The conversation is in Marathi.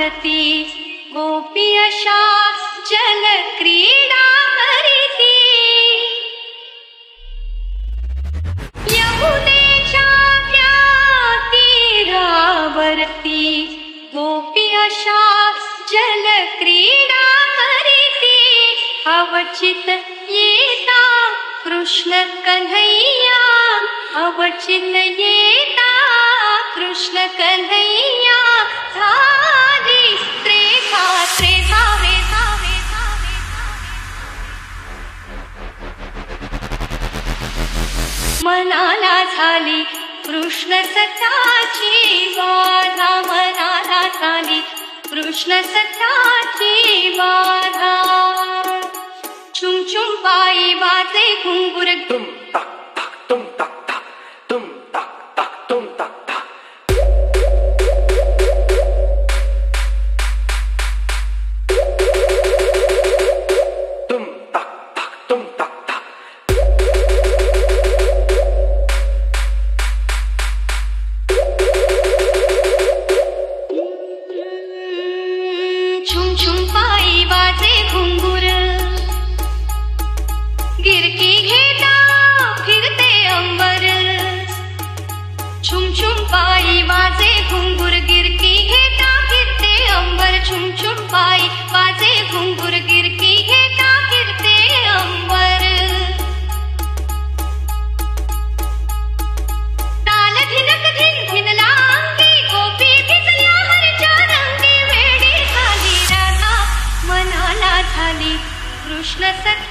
भारती गोपी अशा जल क्रीडा करीती। यमुनेच्या त्या तीरावरती गोपी अशा जल क्रीडा करीती। अवचित येता कृष्ण कन्हैया, अवचित येता कृष्ण कन्हैया। झाली त्रेधा त्रेधा वेधा वेधा मनाला झाली कृष्ण सत्याची बाधा, मनाला झाली कृष्ण सत्याची बाधा। चुम चुम पायी वाजे घुंगुर, तुम तक तक तुम तक तक तुम तक तक तुम तक तक। तुम तक तक तुम तक तक। छुम छुम पायी वाजे घुंगुर, गिरकी घेता फिरते अंबर। छुम छुम पायी वाजे घुंगुर, गिरकी घेता फिरते अंबर। छुम छुम पायी वाजे घुंगुर, गिरकी घेता फिरते अंबर। ताल धिनक धिन धिनला अंगी, गोपी भिजल्या हरच्या रंगी। वेडी झाली राधा, मनाला झाली कृष्ण सत्य